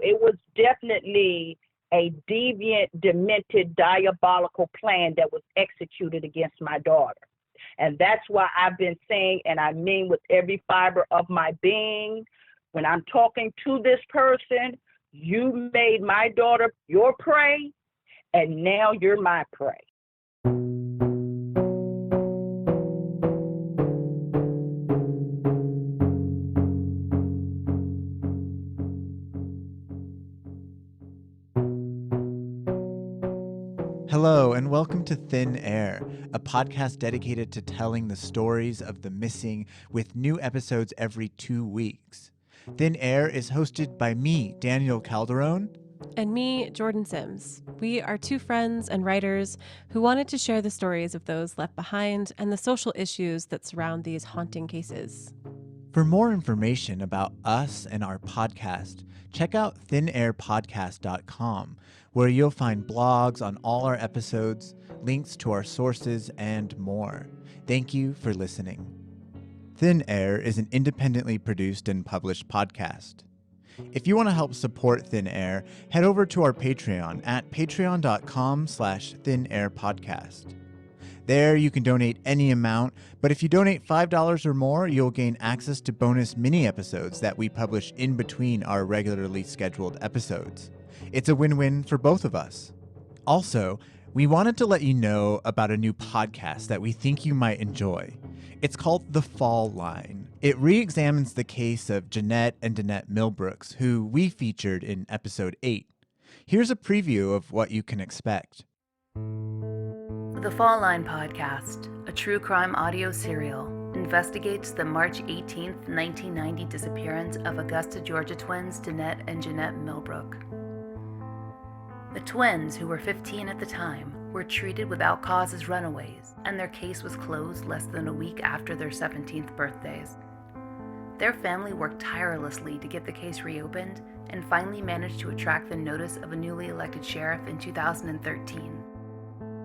it was definitely a deviant, demented, diabolical plan that was executed against my daughter. And that's why I've been saying, and I mean with every fiber of my being, when I'm talking to this person, you made my daughter your prey, and now you're my prey. Hello, and welcome to Thin Air, a podcast dedicated to telling the stories of the missing with new episodes every 2 weeks. Thin Air is hosted by me, Daniel Calderon. And me, Jordan Sims. We are two friends and writers who wanted to share the stories of those left behind and the social issues that surround these haunting cases. For more information about us and our podcast, check out thinairpodcast.com, where you'll find blogs on all our episodes, links to our sources, and more. Thank you for listening. Thin Air is an independently produced and published podcast. If you want to help support Thin Air, head over to our Patreon at patreon.com/thinairpodcast. There, you can donate any amount, but if you donate $5 or more, you'll gain access to bonus mini-episodes that we publish in between our regularly scheduled episodes. It's a win-win for both of us. Also, we wanted to let you know about a new podcast that we think you might enjoy. It's called The Fall Line. It re-examines the case of Jeanette and Danette Millbrooks, who we featured in episode 8. Here's a preview of what you can expect. The Fall Line Podcast, a true crime audio serial, investigates the March 18, 1990 disappearance of Augusta, Georgia twins Danette and Jeanette Millbrook. The twins, who were 15 at the time, were treated without cause as runaways, and their case was closed less than a week after their 17th birthdays. Their family worked tirelessly to get the case reopened and finally managed to attract the notice of a newly elected sheriff in 2013.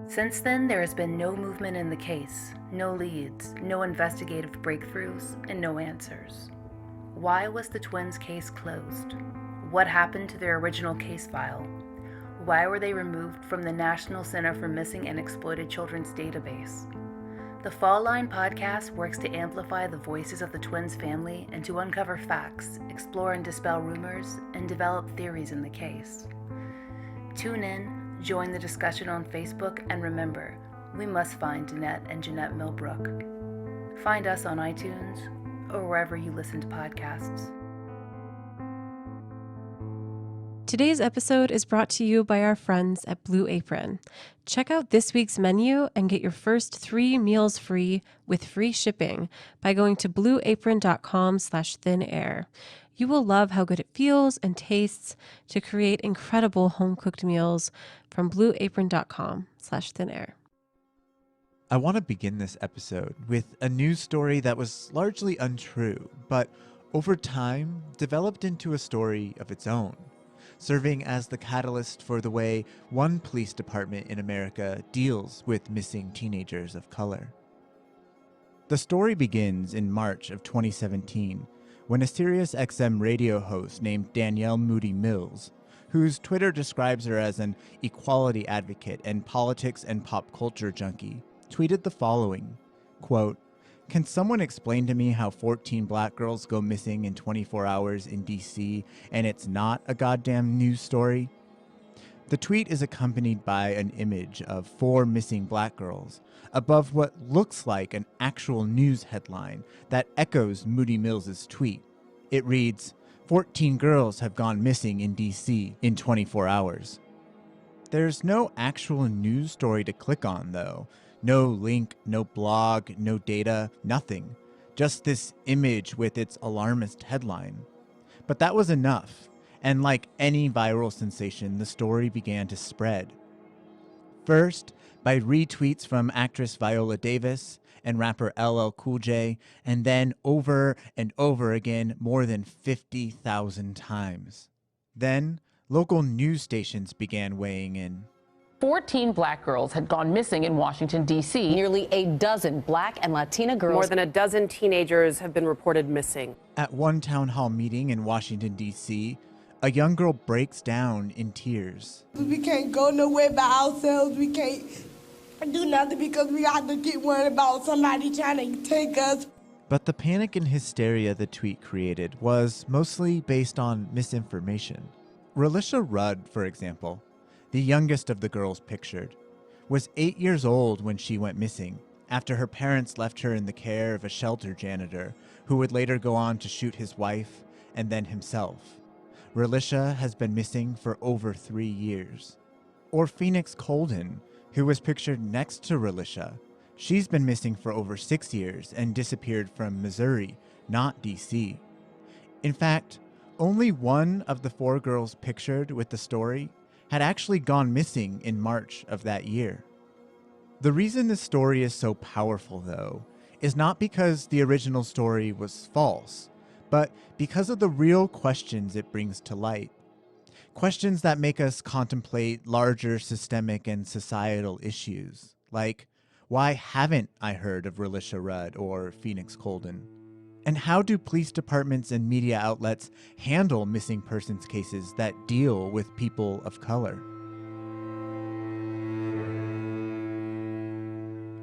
Since then, there has been no movement in the case, no leads, no investigative breakthroughs, and no answers. Why was the twins' case closed? What happened to their original case file? Why were they removed from the National Center for Missing and Exploited Children's database? The Fall Line Podcast works to amplify the voices of the twins' family and to uncover facts, explore and dispel rumors, and develop theories in the case. Tune in, join the discussion on Facebook, and remember, we must find Danette and Jeanette Millbrook. Find us on iTunes or wherever you listen to podcasts. Today's episode is brought to you by our friends at Blue Apron. Check out this week's menu and get your first 3 meals free with free shipping by going to blueapron.com/thinair. You will love how good it feels and tastes to create incredible home-cooked meals from blueapron.com/thinair. I want to begin this episode with a news story that was largely untrue, but over time developed into a story of its own, serving as the catalyst for the way one police department in America deals with missing teenagers of color. The story begins in March of 2017, when a SiriusXM radio host named Danielle Moody Mills, whose Twitter describes her as an equality advocate and politics and pop culture junkie, tweeted the following, quote, "Can someone explain to me how 14 black girls go missing in 24 hours in D.C. and it's not a goddamn news story?" The tweet is accompanied by an image of 4 missing black girls above what looks like an actual news headline that echoes Moody Mills' tweet. It reads, 14 girls have gone missing in D.C. in 24 hours. There's no actual news story to click on, though. No link, no blog, no data, nothing. Just this image with its alarmist headline. But that was enough, and like any viral sensation, the story began to spread. First, by retweets from actress Viola Davis and rapper LL Cool J, and then over and over again more than 50,000 times. Then, local news stations began weighing in. 14 black girls had gone missing in Washington, D.C. Nearly a dozen black and Latina girls. More than a dozen teenagers have been reported missing. At one town hall meeting in Washington, D.C., a young girl breaks down in tears. We can't go nowhere by ourselves. We can't do nothing because we have to get worried about somebody trying to take us. But the panic and hysteria the tweet created was mostly based on misinformation. Relisha Rudd, for example, the youngest of the girls pictured, was 8 years old when she went missing after her parents left her in the care of a shelter janitor who would later go on to shoot his wife and then himself. Relisha has been missing for over 3 years. Or Phoenix Colden, who was pictured next to Relisha. She's been missing for over 6 years and disappeared from Missouri, not D.C. In fact, only one of the 4 girls pictured with the story had actually gone missing in March of that year. The reason this story is so powerful, though, is not because the original story was false, but because of the real questions it brings to light. Questions that make us contemplate larger systemic and societal issues, like, why haven't I heard of Relisha Rudd or Phoenix Colden? And how do police departments and media outlets handle missing persons cases that deal with people of color?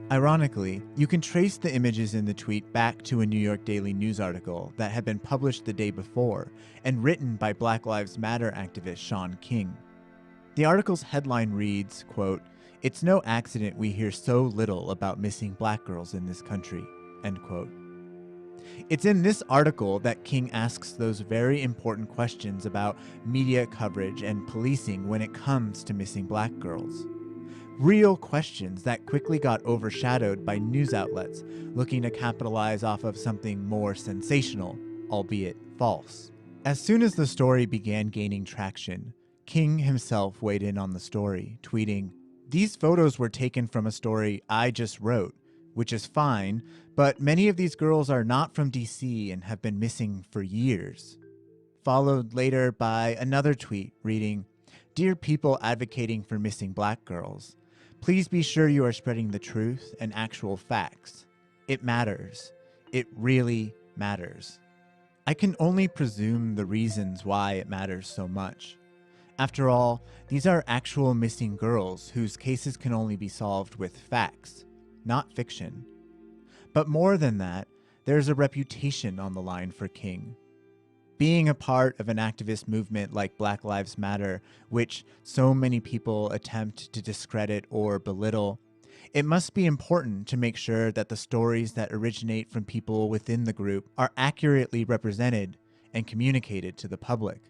Ironically, you can trace the images in the tweet back to a New York Daily News article that had been published the day before and written by Black Lives Matter activist Shaun King. The article's headline reads, quote, "It's no accident we hear so little about missing Black girls in this country," end quote. It's in this article that King asks those very important questions about media coverage and policing when it comes to missing Black girls. Real questions that quickly got overshadowed by news outlets looking to capitalize off of something more sensational, albeit false. As soon as the story began gaining traction, King himself weighed in on the story, tweeting, "These photos were taken from a story I just wrote, which is fine, but many of these girls are not from DC and have been missing for years." Followed later by another tweet reading, "Dear people advocating for missing Black girls, please be sure you are spreading the truth and actual facts. It matters. It really matters." I can only presume the reasons why it matters so much. After all, these are actual missing girls whose cases can only be solved with facts, not fiction. But more than that, there's a reputation on the line for King. Being a part of an activist movement like Black Lives Matter, which so many people attempt to discredit or belittle, it must be important to make sure that the stories that originate from people within the group are accurately represented and communicated to the public.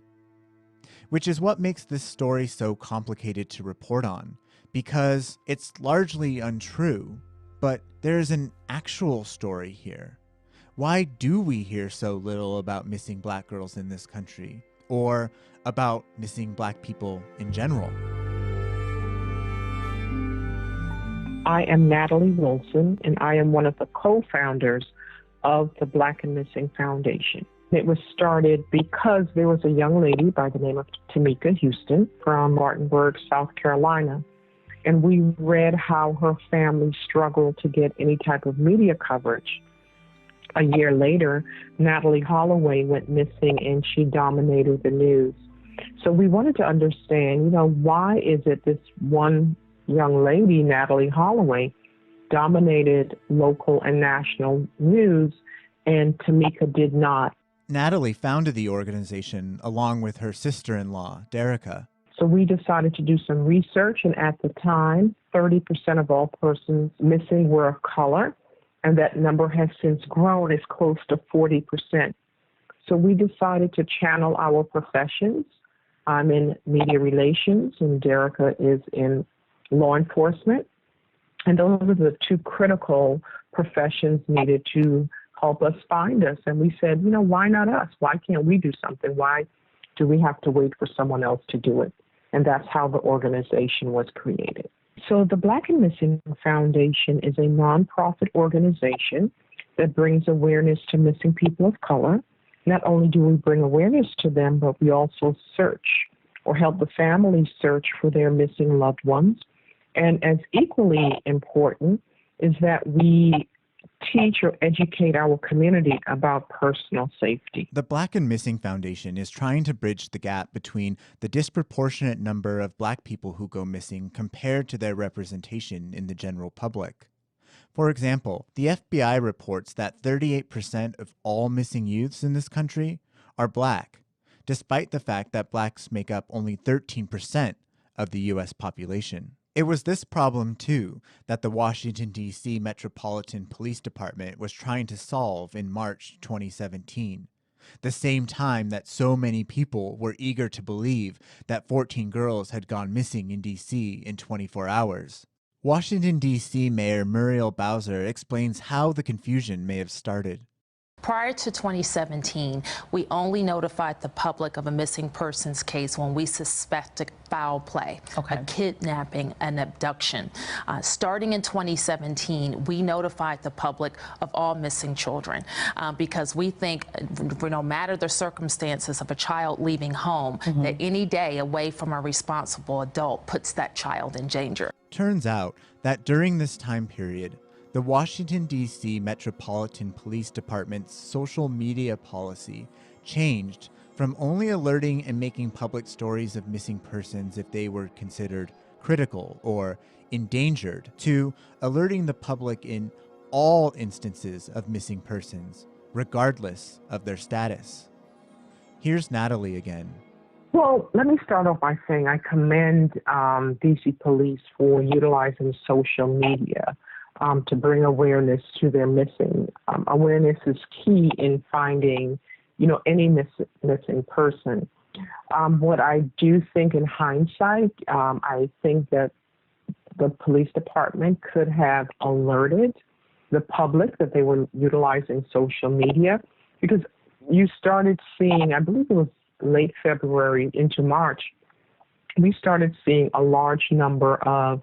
Which is what makes this story so complicated to report on, because it's largely untrue, but there's an actual story here. Why do we hear so little about missing Black girls in this country, or about missing Black people in general? I am Natalie Wilson, and I am one of the co-founders of the Blackened Missing Foundation. It was started because there was a young lady by the name of Tamika Houston from Martinburg, South Carolina, and we read how her family struggled to get any type of media coverage. A year later, Natalie Holloway went missing and she dominated the news. So we wanted to understand, why is it this one young lady, Natalie Holloway, dominated local and national news and Tamika did not? Natalie founded the organization along with her sister-in-law, Derica. So we decided to do some research, and at the time, 30% of all persons missing were of color. And that number has since grown. It's close to 40%. So we decided to channel our professions. I'm in media relations, and Derica is in law enforcement. And those are the two critical professions needed to help us find us. And we said, why not us? Why can't we do something? Why do we have to wait for someone else to do it? And that's how the organization was created. So the Blackened Missing Foundation is a nonprofit organization that brings awareness to missing people of color. Not only do we bring awareness to them, but we also search or help the families search for their missing loved ones. And as equally important is that we teach or educate our community about personal safety. The Blackened Missing Foundation is trying to bridge the gap between the disproportionate number of Black people who go missing compared to their representation in the general public. For example, the FBI reports that 38% of all missing youths in this country are Black, despite the fact that Blacks make up only 13% of the U.S. population. It was this problem, too, that the Washington, D.C. Metropolitan Police Department was trying to solve in March 2017, the same time that so many people were eager to believe that 14 girls had gone missing in D.C. in 24 hours. Washington, D.C. Mayor Muriel Bowser explains how the confusion may have started. Prior to 2017, we only notified the public of a missing persons case when we suspected foul play, a kidnapping, an abduction. Starting in 2017, we notified the public of all missing children because we think no matter the circumstances of a child leaving home, that any day away from a responsible adult puts that child in danger. Turns out that during this time period, the Washington, D.C. Metropolitan Police Department's social media policy changed from only alerting and making public stories of missing persons if they were considered critical or endangered to alerting the public in all instances of missing persons, regardless of their status. Here's Natalie again. Well, let me start off by saying I commend D.C. Police for utilizing social media to bring awareness to their missing. Awareness is key in finding, any missing person. What I do think in hindsight, I think that the police department could have alerted the public that they were utilizing social media, because you started seeing, I believe it was late February into March, we started seeing a large number of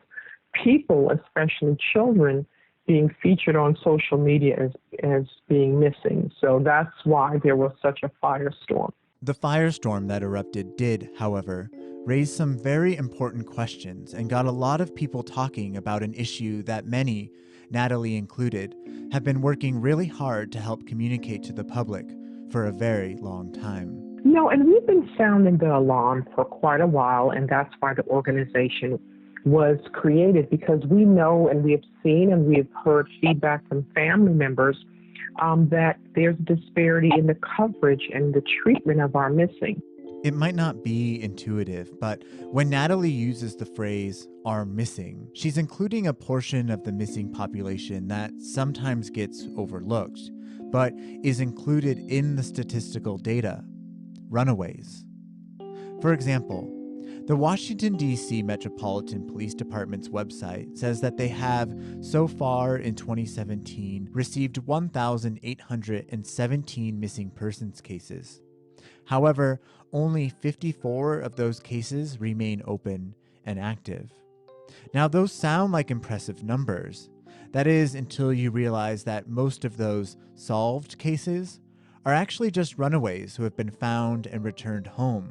people, especially children, being featured on social media as being missing. So that's why there was such a firestorm. The firestorm that erupted did, however, raise some very important questions and got a lot of people talking about an issue that many, Natalie included, have been working really hard to help communicate to the public for a very long time. And we've been sounding the alarm for quite a while, and that's why the organization was created, because we know and we have seen and we have heard feedback from family members that there's disparity in the coverage and the treatment of our missing. It might not be intuitive, but when Natalie uses the phrase "are missing," she's including a portion of the missing population that sometimes gets overlooked, but is included in the statistical data: runaways. For example, the Washington, D.C. Metropolitan Police Department's website says that they have, so far in 2017, received 1,817 missing persons cases. However, only 54 of those cases remain open and active. Now, those sound like impressive numbers. That is, until you realize that most of those solved cases are actually just runaways who have been found and returned home,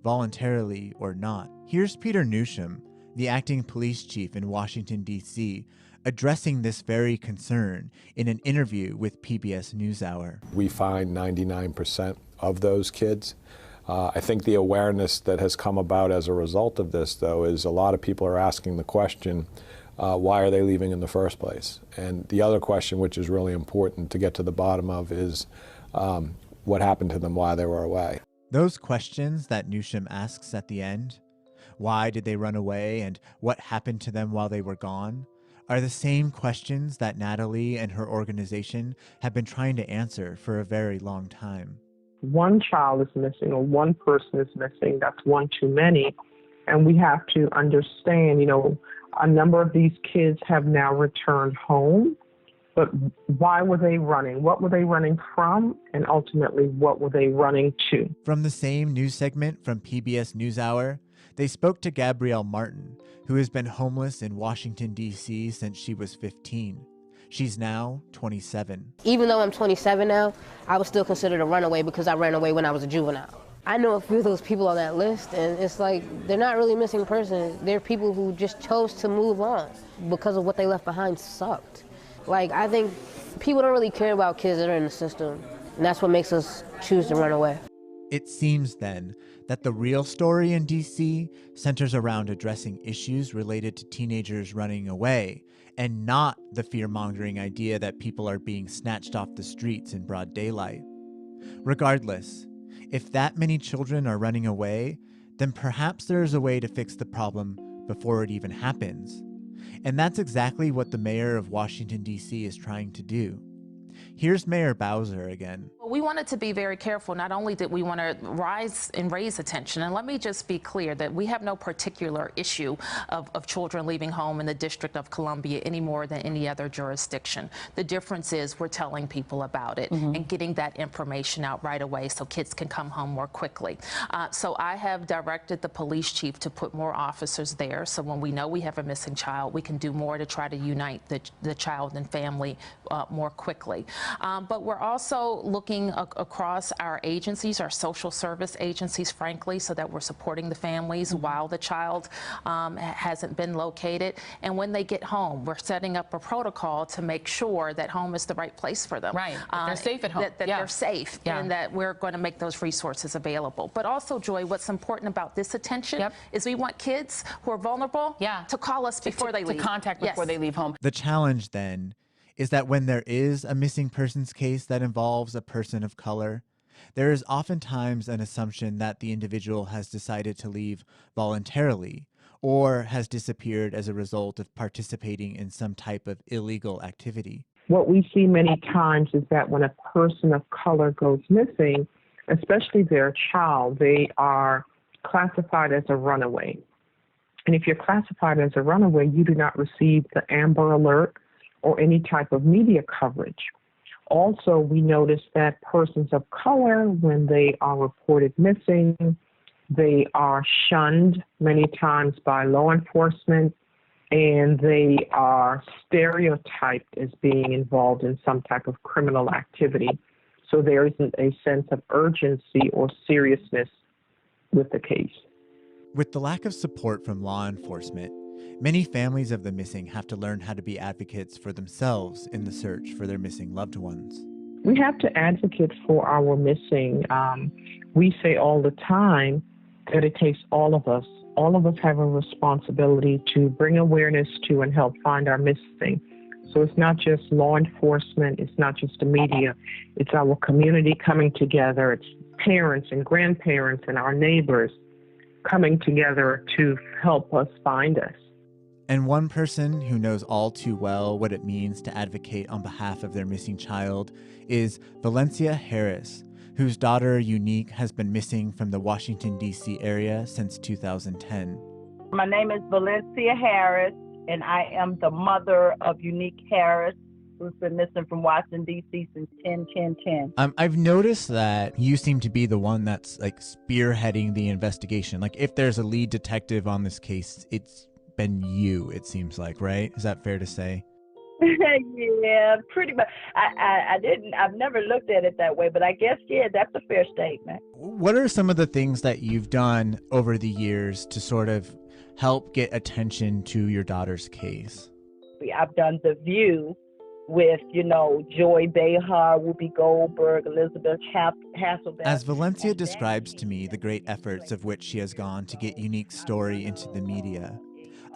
voluntarily or not. Here's Peter Newsham, the acting police chief in Washington, D.C., addressing this very concern in an interview with PBS NewsHour. We find 99% of those kids. I think the awareness that has come about as a result of this, though, is a lot of people are asking the question, why are they leaving in the first place? And the other question, which is really important to get to the bottom of, is what happened to them while they were away? Those questions that Newsham asks at the end, why did they run away and what happened to them while they were gone, are the same questions that Natalie and her organization have been trying to answer for a very long time. One child is missing or one person is missing, that's one too many. And we have to understand, a number of these kids have now returned home. But why were they running? What were they running from? And ultimately, what were they running to? From the same news segment from PBS NewsHour, they spoke to Gabrielle Martin, who has been homeless in Washington, D.C. since she was 15. She's now 27. Even though I'm 27 now, I was still considered a runaway because I ran away when I was a juvenile. I know a few of those people on that list, and it's like they're not really missing persons. They're people who just chose to move on because of what they left behind sucked. Like, I think people don't really care about kids that are in the system, and that's what makes us choose to run away. It seems then that the real story in D.C. centers around addressing issues related to teenagers running away, and not the fear-mongering idea that people are being snatched off the streets in broad daylight. Regardless, if that many children are running away, then perhaps there is a way to fix the problem before it even happens. And that's exactly what the mayor of Washington, D.C. is trying to do. Here's Mayor Bowser again. We wanted to be very careful. Not only did we want to raise attention, and let me just be clear that we have no particular issue of children leaving home in the District of Columbia any more than any other jurisdiction. The difference is we're telling people about it and getting that information out right away so kids can come home more quickly. So I have directed the police chief to put more officers there, so when we know we have a missing child, we can do more to try to unite the child and family more quickly. But we're also looking across our agencies, our social service agencies, frankly, so that we're supporting the families while the child hasn't been located. And when they get home, we're setting up a protocol to make sure that home is the right place for them. Right, that they're safe at home. That they're safe, and that we're going to make those resources available. But also, Joy, what's important about this attention is we want kids who are vulnerable to call us before they leave. To contact before they leave home. The challenge then is that when there is a missing persons case that involves a person of color, there is oftentimes an assumption that the individual has decided to leave voluntarily or has disappeared as a result of participating in some type of illegal activity. What we see many times is that when a person of color goes missing, especially their child, they are classified as a runaway. And if you're classified as a runaway, you do not receive the Amber Alert or any type of media coverage. Also, we notice that persons of color, when they are reported missing, they are shunned many times by law enforcement, and they are stereotyped as being involved in some type of criminal activity. So there isn't a sense of urgency or seriousness with the case. With the lack of support from law enforcement, many families of the missing have to learn how to be advocates for themselves in the search for their missing loved ones. We have to advocate for our missing. We say all the time that it takes all of us. All of us have a responsibility to bring awareness to and help find our missing. So it's not just law enforcement, it's not just the media, it's our community coming together, it's parents and grandparents and our neighbors coming together to help us find us. And one person who knows all too well what it means to advocate on behalf of their missing child is Valencia Harris, whose daughter Unique has been missing from the Washington, D.C. area since 2010. My name is Valencia Harris, and I am the mother of Unique Harris, who's been missing from Washington, D.C. since 10/10/10. I've noticed that you seem to be the one that's like spearheading the investigation. Like if there's a lead detective on this case, it's been you, it seems like, right? Is that fair to say? Yeah, pretty much. I've never looked at it that way, but I guess, yeah, that's a fair statement. What are some of the things that you've done over the years to sort of help get attention to your daughter's case? I've done The View with, Joy Behar, Whoopi Goldberg, Elizabeth Hasselbeck. As Valencia describes to me the great efforts of which she has gone to get Unique's story into the media,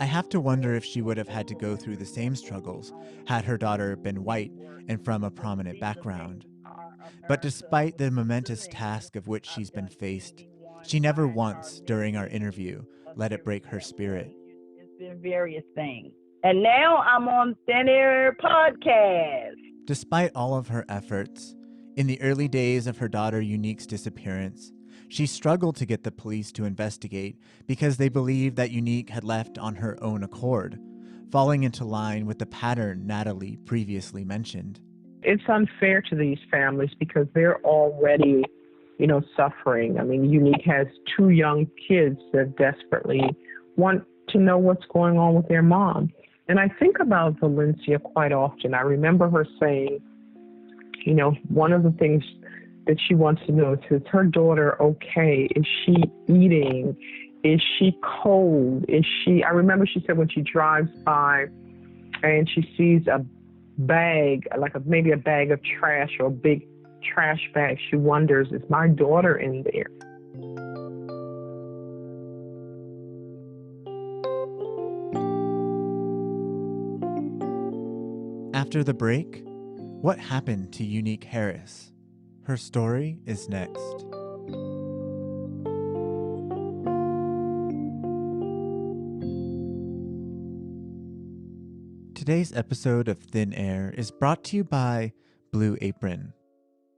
I have to wonder if she would have had to go through the same struggles had her daughter been white and from a prominent background. But despite the momentous task of which she's been faced, she never once, during our interview, let it break her spirit. It's been various things. And now I'm on Thin Air Podcast. Despite all of her efforts, in the early days of her daughter Unique's disappearance, she struggled to get the police to investigate because they believed that Unique had left on her own accord, falling into line with the pattern Natalie previously mentioned. It's unfair to these families because they're already, suffering. I mean, Unique has 2 young kids that desperately want to know what's going on with their mom. And I think about Valencia quite often. I remember her saying, one of the things that she wants to know is her daughter okay? Is she eating? Is she cold? I remember she said when she drives by and she sees a bag, maybe a bag of trash or a big trash bag. She wonders, is my daughter in there? After the break, what happened to Unique Harris? Her story is next. Today's episode of Thin Air is brought to you by Blue Apron.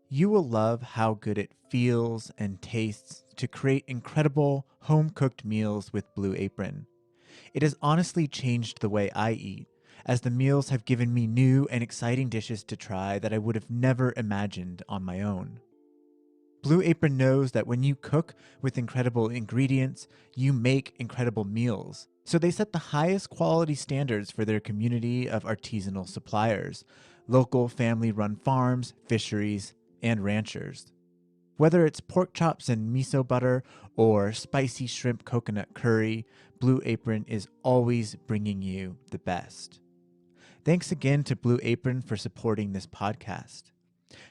You will love how good it feels and tastes to create incredible home-cooked meals with Blue Apron. It has honestly changed the way I eat, as the meals have given me new and exciting dishes to try that I would have never imagined on my own. Blue Apron knows that when you cook with incredible ingredients, you make incredible meals. So they set the highest quality standards for their community of artisanal suppliers, local family-run farms, fisheries, and ranchers. Whether it's pork chops and miso butter or spicy shrimp coconut curry, Blue Apron is always bringing you the best. Thanks again to Blue Apron for supporting this podcast.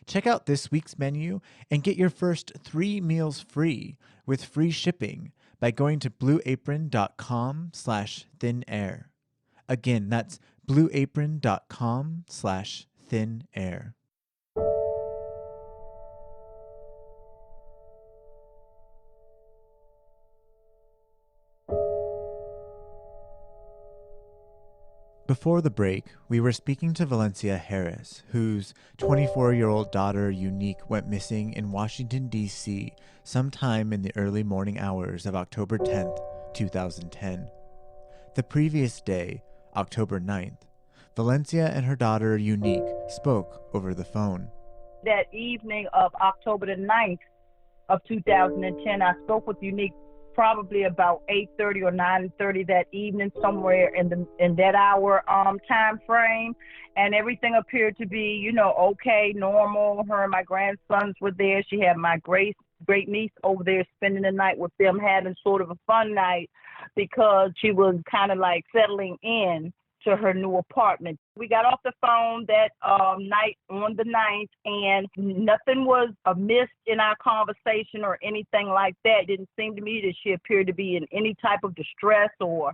Check out this week's menu and get your first 3 meals free with free shipping by going to blueapron.com/thinair. Again, that's blueapron.com/thinair. Before the break, we were speaking to Valencia Harris, whose 24-year-old daughter Unique went missing in Washington, D.C. sometime in the early morning hours of October 10th, 2010. The previous day, October 9th, Valencia and her daughter Unique spoke over the phone. That evening of October the 9th of 2010, I spoke with Unique probably about 8:30 or 9:30 that evening, somewhere in that hour time frame, and everything appeared to be, okay, normal. Her and my grandsons were there. She had my great niece over there spending the night with them, having sort of a fun night because she was kind of like settling in to her new apartment. We got off the phone that night on the 9th, and nothing was amiss in our conversation or anything like that. It didn't seem to me that she appeared to be in any type of distress or,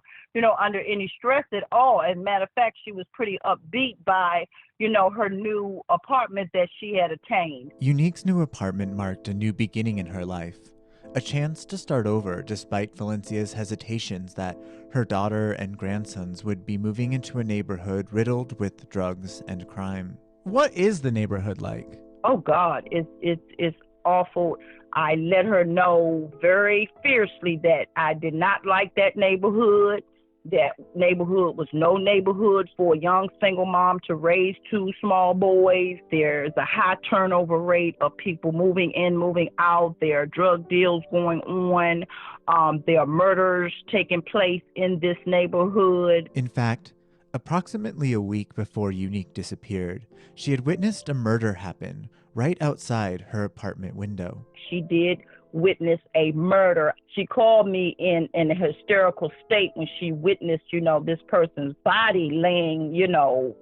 under any stress at all. As a matter of fact, she was pretty upbeat by, her new apartment that she had attained. Unique's new apartment marked a new beginning in her life. A chance to start over despite Valencia's hesitations that her daughter and grandsons would be moving into a neighborhood riddled with drugs and crime. What is the neighborhood like? Oh God, it's awful. I let her know very fiercely that I did not like that neighborhood. That neighborhood was no neighborhood for a young single mom to raise 2 small boys. There's a high turnover rate of people moving in, moving out. There are drug deals going on. There are murders taking place in this neighborhood. In fact, approximately a week before Unique disappeared, she had witnessed a murder happen right outside her apartment window. She did witness a murder. She called me in a hysterical state when she witnessed, this person's body laying,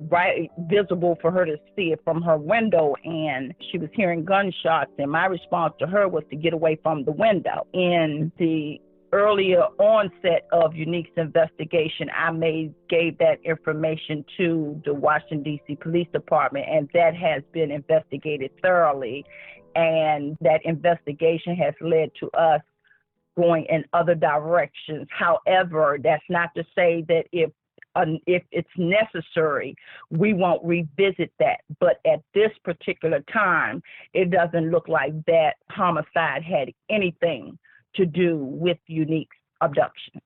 right visible for her to see it from her window. And she was hearing gunshots. And my response to her was to get away from the window. In the earlier onset of Unique's investigation, I gave that information to the Washington D.C. Police Department, and that has been investigated thoroughly. And that investigation has led to us going in other directions. However, that's not to say that if it's necessary, we won't revisit that. But at this particular time, it doesn't look like that homicide had anything to do with Unique's abduction.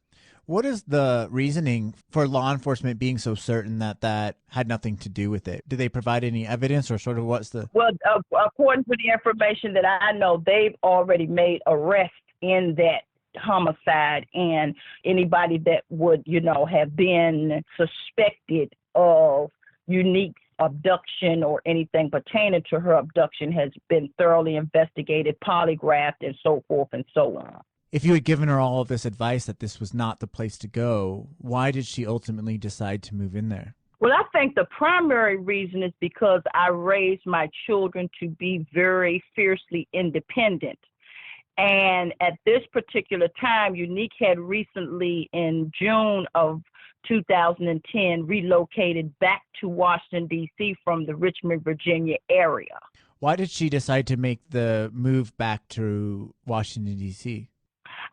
What is the reasoning for law enforcement being so certain that that had nothing to do with it? Do they provide any evidence, or sort of what's the... Well, according to the information that I know, they've already made arrests in that homicide, and anybody that would, have been suspected of Unique's abduction or anything pertaining to her abduction has been thoroughly investigated, polygraphed, and so forth and so on. If you had given her all of this advice that this was not the place to go, why did she ultimately decide to move in there? Well, I think the primary reason is because I raised my children to be very fiercely independent. And at this particular time, Unique had recently, in June of 2010, relocated back to Washington, D.C. from the Richmond, Virginia area. Why did she decide to make the move back to Washington, D.C.?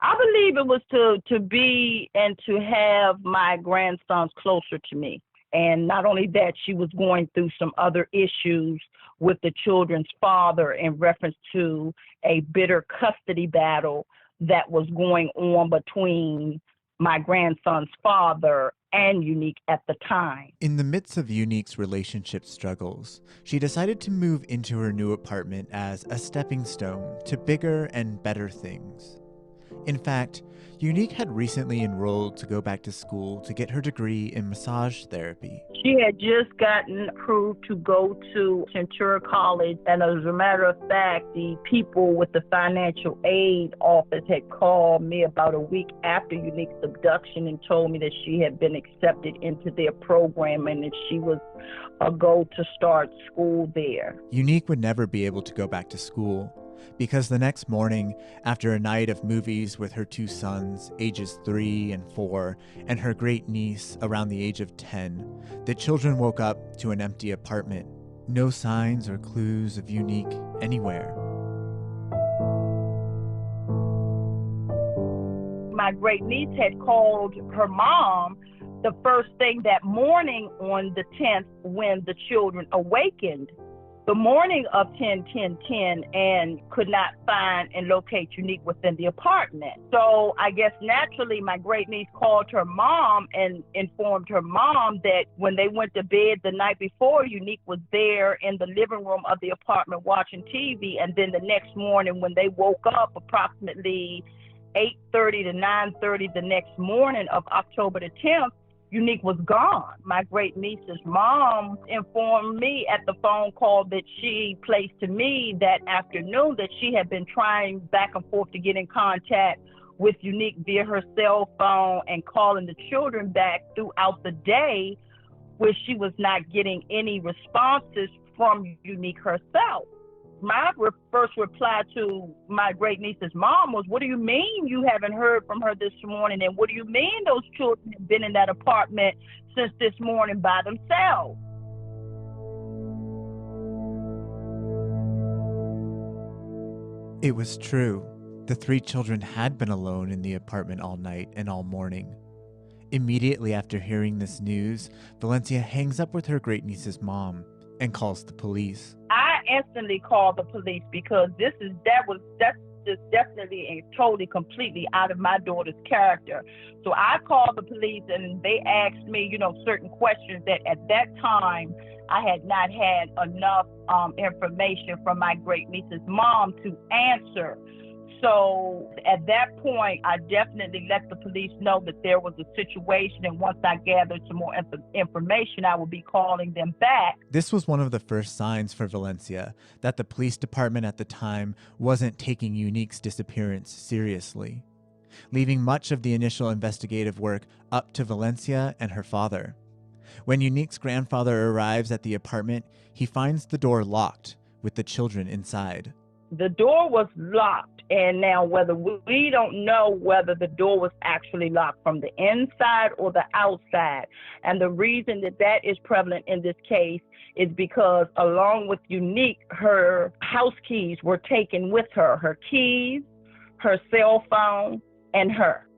I believe it was to be and to have my grandsons closer to me. And not only that, she was going through some other issues with the children's father in reference to a bitter custody battle that was going on between my grandson's father and Unique at the time. In the midst of Unique's relationship struggles, she decided to move into her new apartment as a stepping stone to bigger and better things. In fact, Unique had recently enrolled to go back to school to get her degree in massage therapy. She had just gotten approved to go to Ventura College, and as a matter of fact, the people with the financial aid office had called me about a week after Unique's abduction and told me that she had been accepted into their program and that she was a go to start school there. Unique would never be able to go back to school, because the next morning, after a night of movies with her two sons, ages 3 and 4, and her great niece around the age of 10, the children woke up to an empty apartment. No signs or clues of Unique anywhere. My great niece had called her mom the first thing that morning on the 10th when the children awakened. The morning of 10/10/10 and could not find and locate Unique within the apartment. So I guess naturally my great niece called her mom and informed her mom that when they went to bed the night before, Unique was there in the living room of the apartment watching TV. And then the next morning when they woke up approximately 8:30 to 9:30 the next morning of October the 10th, Unique was gone. My great niece's mom informed me at the phone call that she placed to me that afternoon that she had been trying back and forth to get in contact with Unique via her cell phone and calling the children back throughout the day, where she was not getting any responses from Unique herself. My first reply to my great niece's mom was, what do you mean you haven't heard from her this morning? And what do you mean those children have been in that apartment since this morning by themselves? It was true. The 3 children had been alone in the apartment all night and all morning. Immediately after hearing this news, Valencia hangs up with her great niece's mom and calls the police. I instantly called the police because that's just definitely and totally completely out of my daughter's character. So I called the police and they asked me, certain questions that at that time I had not had enough information from my great niece's mom to answer. So at that point, I definitely let the police know that there was a situation, and once I gathered some more information, I would be calling them back. This was one of the first signs for Valencia that the police department at the time wasn't taking Unique's disappearance seriously, leaving much of the initial investigative work up to Valencia and her father. When Unique's grandfather arrives at the apartment, he finds the door locked with the children inside. The door was locked. And now we don't know whether the door was actually locked from the inside or the outside. And the reason that is prevalent in this case is because along with Unique, her house keys were taken with her. Her keys, her cell phone, and her.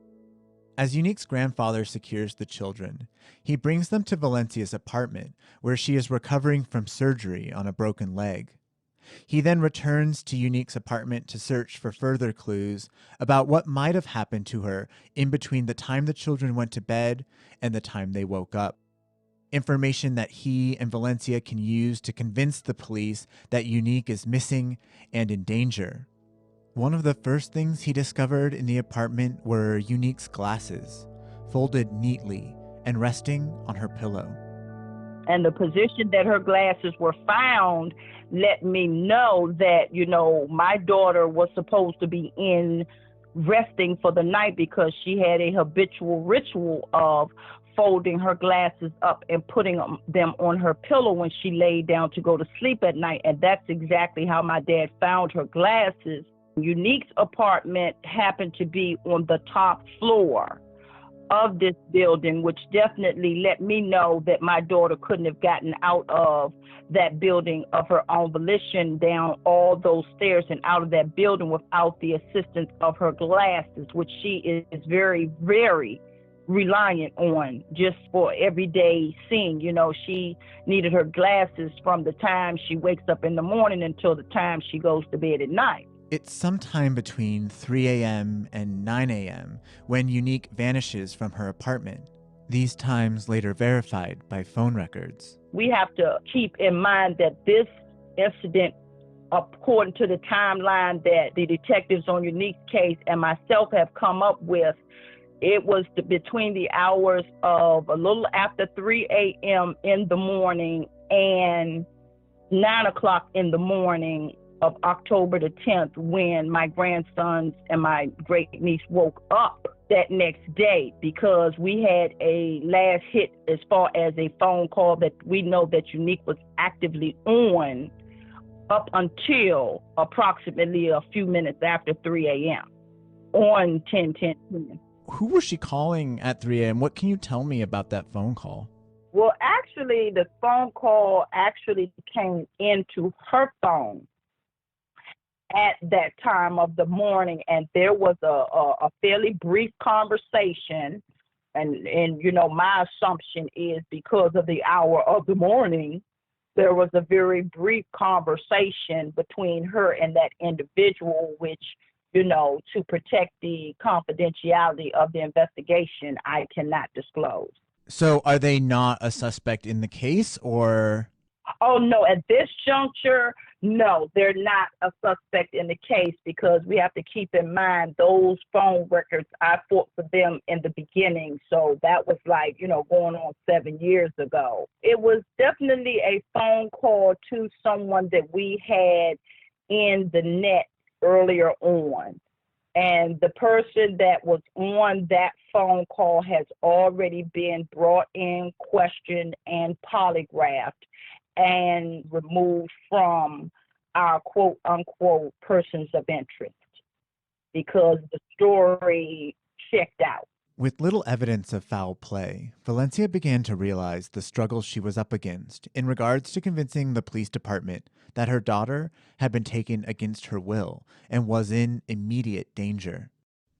As Unique's grandfather secures the children, he brings them to Valencia's apartment, where she is recovering from surgery on a broken leg. He then returns to Unique's apartment to search for further clues about what might have happened to her in between the time the children went to bed and the time they woke up. Information that he and Valencia can use to convince the police that Unique is missing and in danger. One of the first things he discovered in the apartment were Unique's glasses, folded neatly and resting on her pillow. And the position that her glasses were found let me know that, my daughter was supposed to be in resting for the night because she had a habitual ritual of folding her glasses up and putting them on her pillow when she laid down to go to sleep at night. And that's exactly how my dad found her glasses. Unique's apartment happened to be on the top floor of this building, which definitely let me know that my daughter couldn't have gotten out of that building of her own volition down all those stairs and out of that building without the assistance of her glasses, which she is very, very reliant on just for everyday seeing. You know, she needed her glasses from the time she wakes up in the morning until the time she goes to bed at night. It's sometime between 3 a.m. and 9 a.m. when Unique vanishes from her apartment. These times later verified by phone records. We have to keep in mind that this incident, according to the timeline that the detectives on Unique's case and myself have come up with, it was between the hours of a little after 3 a.m. in the morning and 9 o'clock in the morning of October the 10th, when my grandsons and my great niece woke up that next day, because we had a last hit as far as a phone call that we know that Unique was actively on up until approximately a few minutes after 3 a.m. on 10/10/10. Who was she calling at 3 a.m.? What can you tell me about that phone call? Well, actually, the phone call actually came into her phone at that time of the morning, and there was a fairly brief conversation, and you know, my assumption is because of the hour of the morning, there was a very brief conversation between her and that individual, which, you know, to protect the confidentiality of the investigation, I cannot disclose. So are they not a suspect in the case, or? Oh, no, at this juncture, no, they're not a suspect in the case, because we have to keep in mind those phone records, I fought for them in the beginning. So that was like, you know, going on 7 years ago. It was definitely a phone call to someone that we had in the net earlier on. And the person that was on that phone call has already been brought in, questioned, and polygraphed and removed from our quote unquote persons of interest, because the story checked out. With little evidence of foul play, Valencia began to realize the struggles she was up against in regards to convincing the police department that her daughter had been taken against her will and was in immediate danger.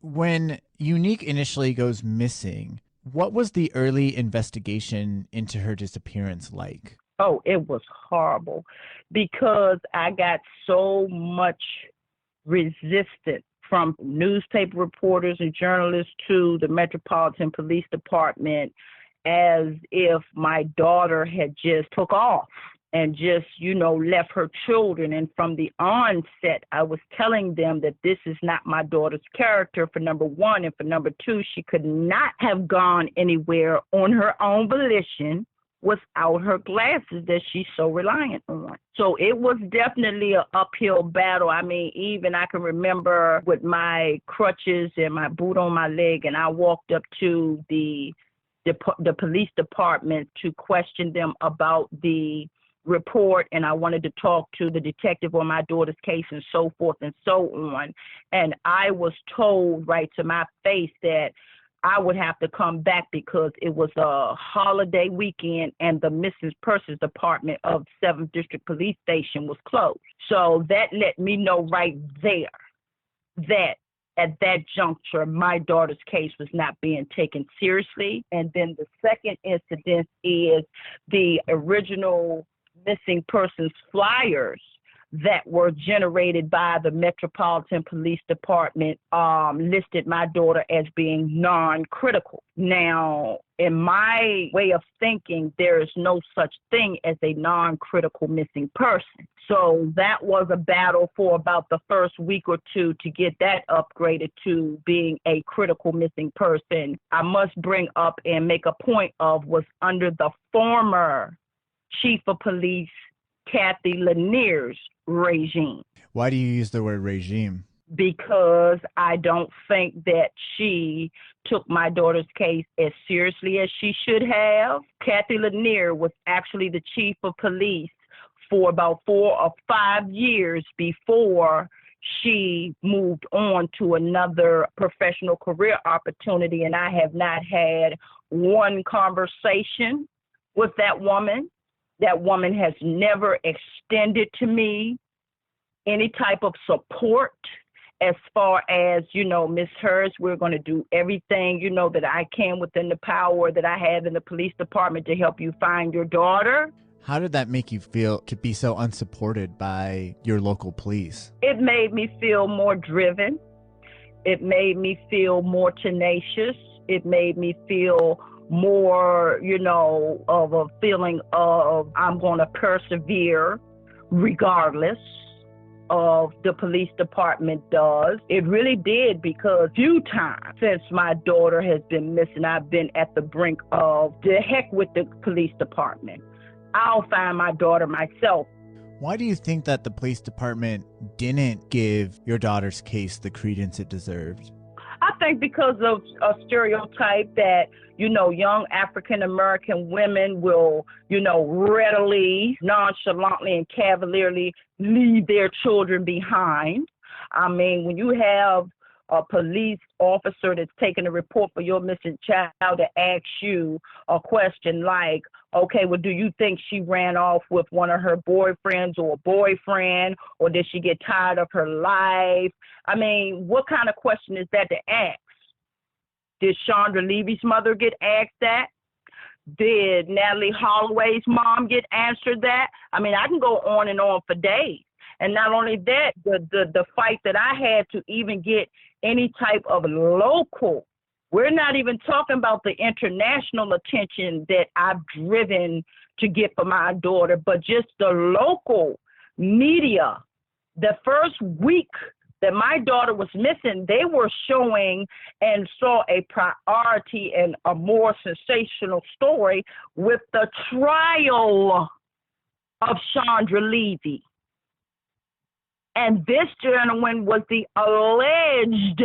When Unique initially goes missing, what was the early investigation into her disappearance like? Oh, it was horrible, because I got so much resistance from newspaper reporters and journalists to the Metropolitan Police Department, as if my daughter had just took off and just, you know, left her children. And from the onset, I was telling them that this is not my daughter's character, for number one. And for number two, she could not have gone anywhere on her own volition without her glasses that she's so reliant on. So it was definitely an uphill battle. I mean, even I can remember with my crutches and my boot on my leg, and I walked up to the police department to question them about the report, and I wanted to talk to the detective on my daughter's case and so forth and so on. And I was told right to my face that I would have to come back because it was a holiday weekend and the missing persons department of 7th District Police Station was closed. So that let me know right there that at that juncture, my daughter's case was not being taken seriously. And then the second incident is the original missing persons flyers that were generated by the Metropolitan Police Department listed my daughter as being non-critical. Now, in my way of thinking, there is no such thing as a non-critical missing person. So that was a battle for about the first week or two to get that upgraded to being a critical missing person. I must bring up and make a point of was under the former Chief of Police, Kathy Lanier's regime. Why do you use the word regime? because I don't think that she took my daughter's case as seriously as she should have. Kathy Lanier was actually the chief of police for about 4 or 5 years before she moved on to another professional career opportunity, and I have not had one conversation with that woman. That woman has never extended to me any type of support as far as, Ms. Harris, we're going to do everything, that I can within the power that I have in the police department to help you find your daughter. How did that make you feel to be so unsupported by your local police? It made me feel more driven. It made me feel more tenacious. It made me feel more, of a feeling of I'm going to persevere regardless of the police department does. It really did, because few times since my daughter has been missing, I've been at the brink of the heck with the police department. I'll find my daughter myself. Why do you think that the police department didn't give your daughter's case the credence it deserved? I think because of a stereotype that, young African-American women will, readily, nonchalantly, and cavalierly leave their children behind. I mean, when you have a police officer that's taking a report for your missing child to ask you a question like, okay, well, do you think she ran off with one of her boyfriends or a boyfriend, or did she get tired of her life? I mean, what kind of question is that to ask? Did Chandra Levy's mother get asked that? Did Natalie Holloway's mom get answered that? I mean, I can go on and on for days. And not only that, the fight that I had to even get any type of local, we're not even talking about the international attention that I've driven to get for my daughter, but just the local media. The first week that my daughter was missing, they were showing and saw a priority and a more sensational story with the trial of Chandra Levy. And this gentleman was the alleged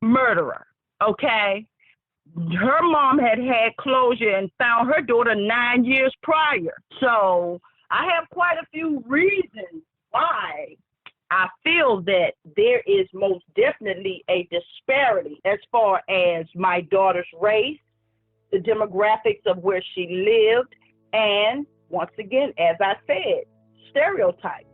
murderer, okay? Her mom had closure and found her daughter 9 years prior. So I have quite a few reasons why I feel that there is most definitely a disparity as far as my daughter's race, the demographics of where she lived, and once again, as I said, stereotypes.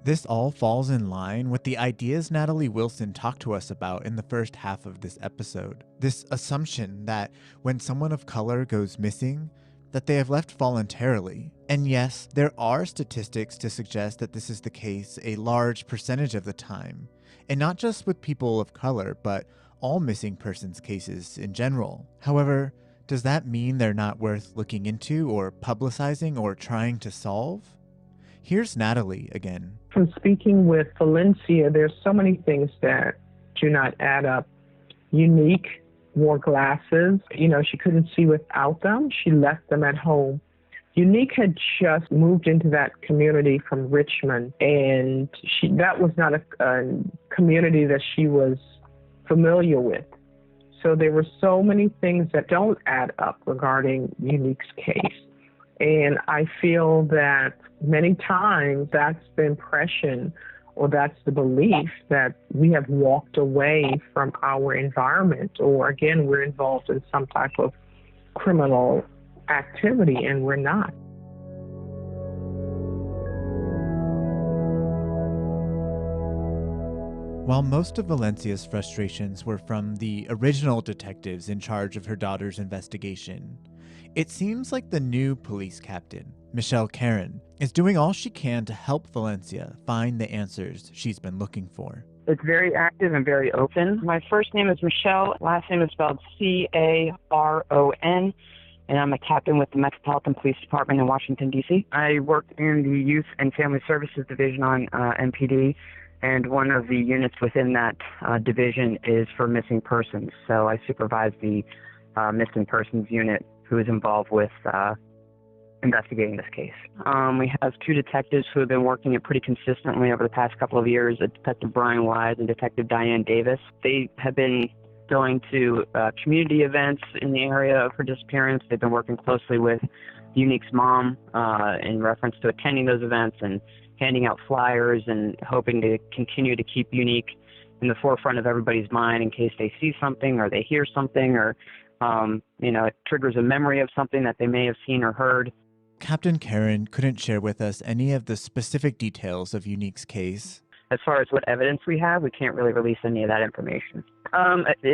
This all falls in line with the ideas Natalie Wilson talked to us about in the first half of this episode. This assumption that when someone of color goes missing, that they have left voluntarily. And yes, there are statistics to suggest that this is the case a large percentage of the time. And not just with people of color, but all missing persons cases in general. However, does that mean they're not worth looking into or publicizing or trying to solve? Here's Natalie again. From speaking with Valencia, there's so many things that do not add up. Unique wore glasses. She couldn't see without them. She left them at home. Unique had just moved into that community from Richmond, and that was not a community that she was familiar with. So there were so many things that don't add up regarding Unique's case. And I feel that many times that's the impression or that's the belief that we have walked away from our environment, or again, we're involved in some type of criminal activity, and we're not. While most of Valencia's frustrations were from the original detectives in charge of her daughter's investigation, it seems like the new police captain, Michelle Caron, is doing all she can to help Valencia find the answers she's been looking for. It's very active and very open. My first name is Michelle. Last name is spelled Caron, and I'm a captain with the Metropolitan Police Department in Washington, D.C. I work in the Youth and Family Services Division on MPD, and one of the units within that division is for missing persons. So I supervise the missing persons unit, who is involved with investigating this case. We have two detectives who have been working it pretty consistently over the past couple of years, Detective Brian Wise and Detective Diane Davis. They have been going to community events in the area of her disappearance. They've been working closely with Unique's mom in reference to attending those events and handing out flyers and hoping to continue to keep Unique in the forefront of everybody's mind in case they see something or they hear something or, it triggers a memory of something that they may have seen or heard. Captain Caron couldn't share with us any of the specific details of Unique's case. As far as what evidence we have, we can't really release any of that information.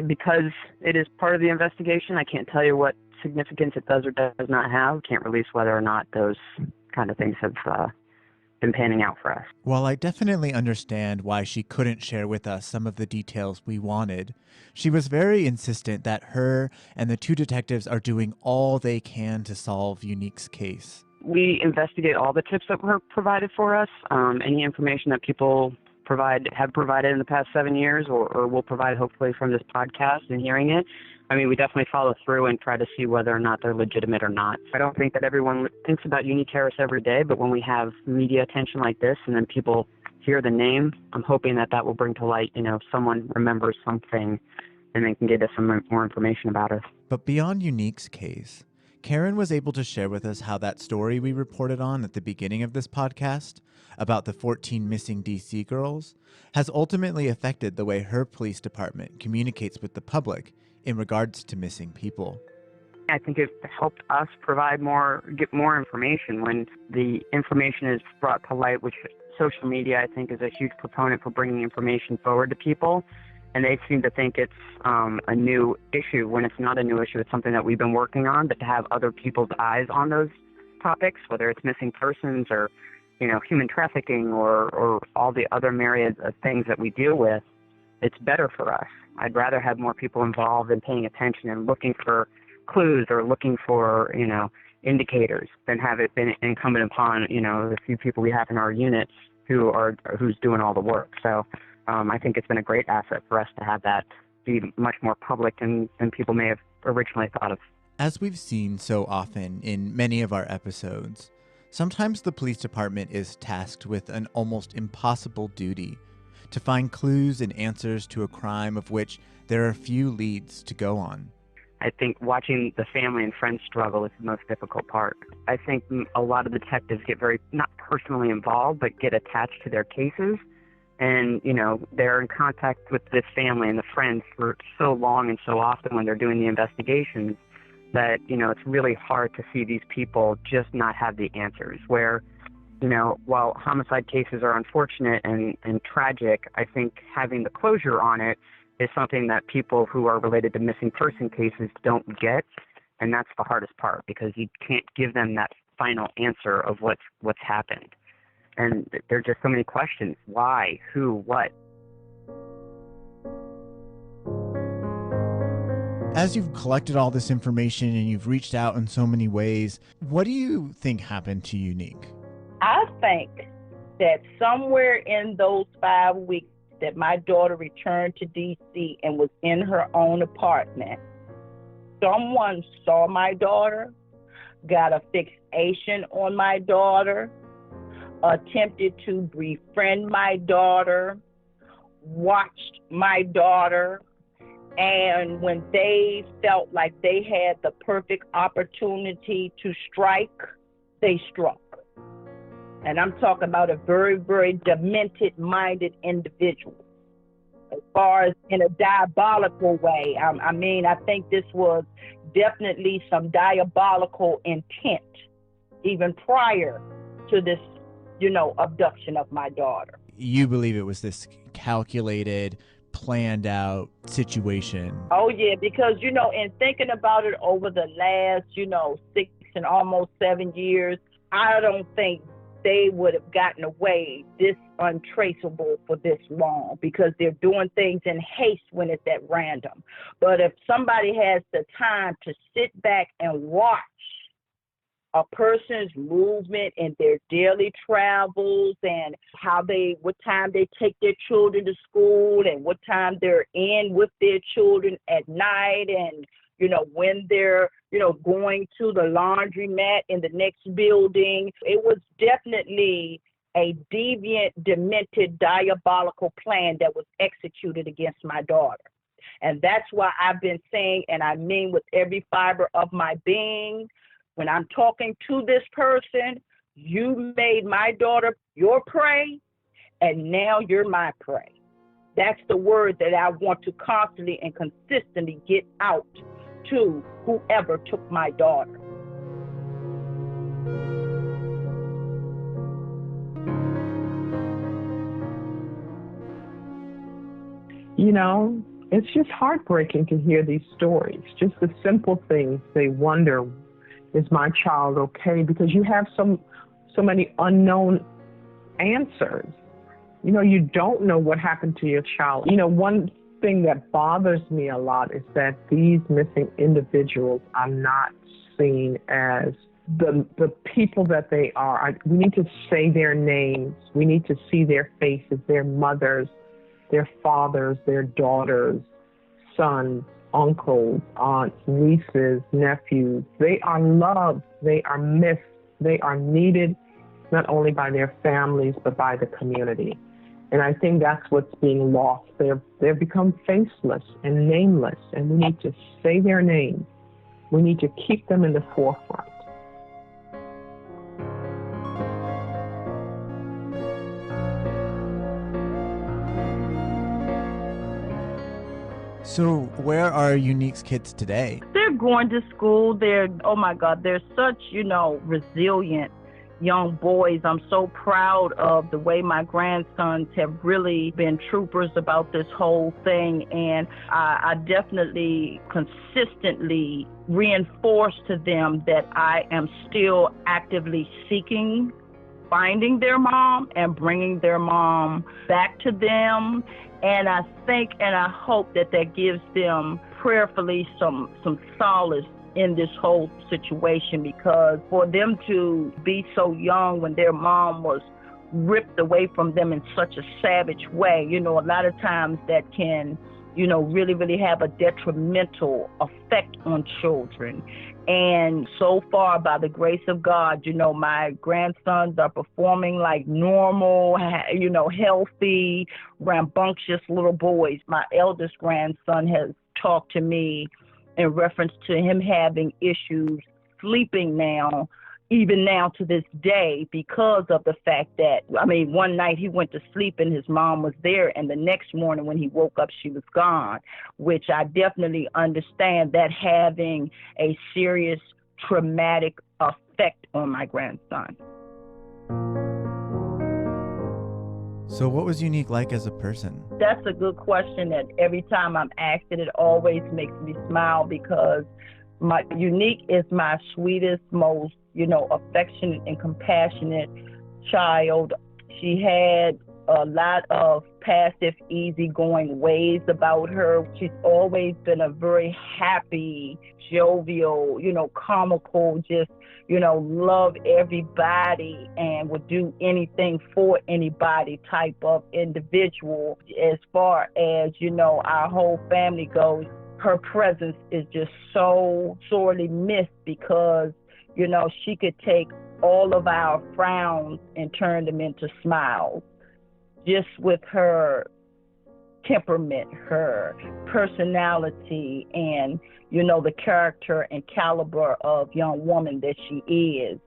Because it is part of the investigation, I can't tell you what significance it does or does not have. Can't release whether or not those kind of things have been panning out for us. While I definitely understand why she couldn't share with us some of the details we wanted, she was very insistent that her and the two detectives are doing all they can to solve Unique's case. We investigate all the tips that were provided for us, any information that people have provided in the past 7 years or will provide hopefully from this podcast and hearing it. I mean, we definitely follow through and try to see whether or not they're legitimate or not. I don't think that everyone thinks about Unique Harris every day, but when we have media attention like this and then people hear the name, I'm hoping that will bring to light, someone remembers something and they can get us some more information about her. But beyond Unique's case, Caron was able to share with us how that story we reported on at the beginning of this podcast about the 14 missing D.C. girls has ultimately affected the way her police department communicates with the public in regards to missing people. I think it helped us get more information when the information is brought to light, which social media, I think, is a huge proponent for bringing information forward to people. And they seem to think it's a new issue when it's not a new issue. It's something that we've been working on, but to have other people's eyes on those topics, whether it's missing persons or, human trafficking or all the other myriad of things that we deal with, it's better for us. I'd rather have more people involved in paying attention and looking for clues or looking for, indicators than have it been incumbent upon, the few people we have in our units who's doing all the work. So I think it's been a great asset for us to have that be much more public than people may have originally thought of. As we've seen so often in many of our episodes, sometimes the police department is tasked with an almost impossible duty to find clues and answers to a crime of which there are few leads to go on. I think watching the family and friends struggle is the most difficult part. I think a lot of detectives get very, not personally involved, but get attached to their cases. And, they're in contact with this family and the friends for so long and so often when they're doing the investigations that, it's really hard to see these people just not have the answers. Where, while homicide cases are unfortunate and tragic, I think having the closure on it is something that people who are related to missing person cases don't get. And that's the hardest part because you can't give them that final answer of what's happened. And there are just so many questions. Why? Who? What? As you've collected all this information and you've reached out in so many ways, what do you think happened to Unique? I think that somewhere in those 5 weeks that my daughter returned to D.C. and was in her own apartment, someone saw my daughter, got a fixation on my daughter, attempted to befriend my daughter, watched my daughter, and when they felt like they had the perfect opportunity to strike, they struck. And I'm talking about a very, very demented-minded individual. As far as in a diabolical way, I think this was definitely some diabolical intent, even prior to this, abduction of my daughter. You believe it was this calculated, planned out situation? Oh, yeah, because, in thinking about it over the last, 6 and almost 7 years, I don't think they would have gotten away this untraceable for this long because they're doing things in haste when it's at random. But if somebody has the time to sit back and watch a person's movement and their daily travels and what time they take their children to school and what time they're in with their children at night and when they're, going to the laundromat in the next building. It was definitely a deviant, demented, diabolical plan that was executed against my daughter. And that's why I've been saying, and I mean with every fiber of my being, when I'm talking to this person, you made my daughter your prey, and now you're my prey. That's the word that I want to constantly and consistently get out to whoever took my daughter. It's just heartbreaking to hear these stories. Just the simple things. They wonder, is my child okay? Because you have so many unknown answers. You don't know what happened to your child. One thing that bothers me a lot is that these missing individuals are not seen as the people that they are. We need to say their names. We need to see their faces, their mothers, their fathers, their daughters, sons, uncles, aunts, nieces, nephews. They are loved. They are missed. They are needed, not only by their families, but by the community. And I think that's what's being lost. They've become faceless and nameless, and we need to say their names. We need to keep them in the forefront. So where are Unique's kids today? They're going to school. They're such, resilient young boys. I'm so proud of the way my grandsons have really been troopers about this whole thing. And I definitely consistently reinforce to them that I am still actively seeking, finding their mom and bringing their mom back to them. And I think and I hope that gives them prayerfully some solace in this whole situation, because for them to be so young when their mom was ripped away from them in such a savage way, a lot of times that can, really, really have a detrimental effect on children. And so far, by the grace of God, my grandsons are performing like normal, healthy, rambunctious little boys. My eldest grandson has talked to me in reference to him having issues sleeping now, even now to this day, because of the fact that, one night he went to sleep and his mom was there, and the next morning when he woke up, she was gone, which I definitely understand that having a serious traumatic effect on my grandson. So what was Unique like as a person? That's a good question that every time I'm asked it always makes me smile, because my Unique is my sweetest, most, affectionate and compassionate child. She had a lot of passive, easygoing ways about her. She's always been a very happy, jovial, comical, just, love everybody and would do anything for anybody type of individual. As far as, our whole family goes, her presence is just so sorely missed, because, she could take all of our frowns and turn them into smiles, just with her temperament, her personality, and, the character and caliber of young woman that she is.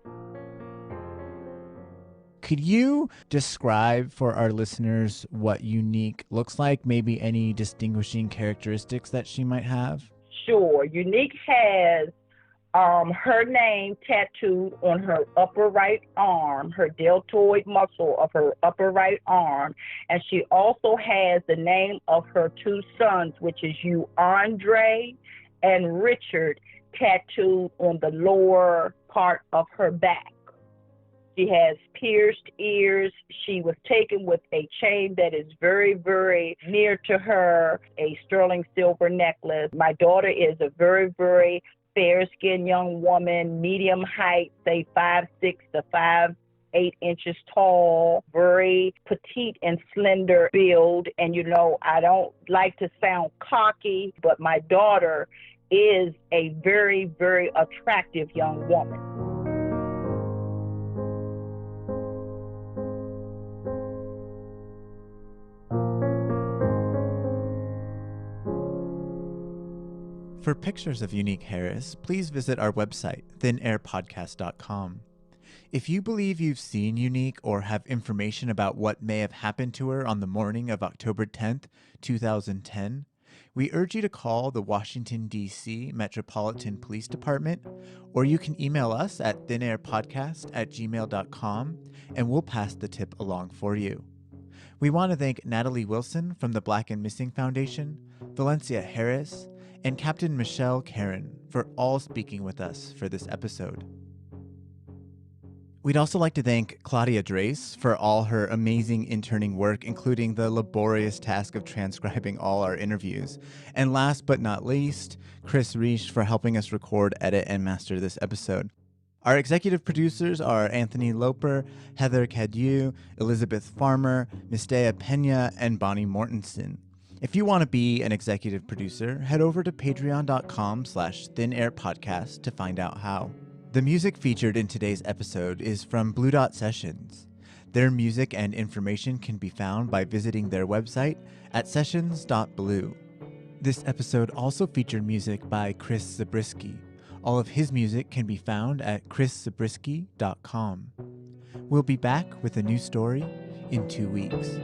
Could you describe for our listeners what Unique looks like? Maybe any distinguishing characteristics that she might have? Sure. Unique has her name tattooed on her upper right arm, her deltoid muscle of her upper right arm. And she also has the name of her two sons, which is Andre and Richard, tattooed on the lower part of her back. She has pierced ears. She was taken with a chain that is very, very near to her, a sterling silver necklace. My daughter is a very, very fair-skinned young woman, medium height, say 5'6" to 5'8" inches tall, very petite and slender build. And, I don't like to sound cocky, but my daughter is a very, very attractive young woman. For pictures of Unique Harris, please visit our website, thinairpodcast.com. If you believe you've seen Unique or have information about what may have happened to her on the morning of October 10th, 2010, we urge you to call the Washington, D.C. Metropolitan Police Department, or you can email us at thinairpodcast@gmail.com, and we'll pass the tip along for you. We want to thank Natalie Wilson from the Black and Missing Foundation, Valencia Harris, and Captain Michelle Caron for all speaking with us for this episode. We'd also like to thank Claudia Drace for all her amazing interning work, including the laborious task of transcribing all our interviews. And last but not least, Chris Reish for helping us record, edit, and master this episode. Our executive producers are Anthony Loper, Heather Cadieux, Elizabeth Farmer, Mistea Pena, and Bonnie Mortensen. If you want to be an executive producer, head over to patreon.com/thinairpodcast to find out how. The music featured in today's episode is from Blue Dot Sessions. Their music and information can be found by visiting their website at sessions.blue. This episode also featured music by Chris Zabriskie. All of his music can be found at chriszabriskie.com. We'll be back with a new story in 2 weeks.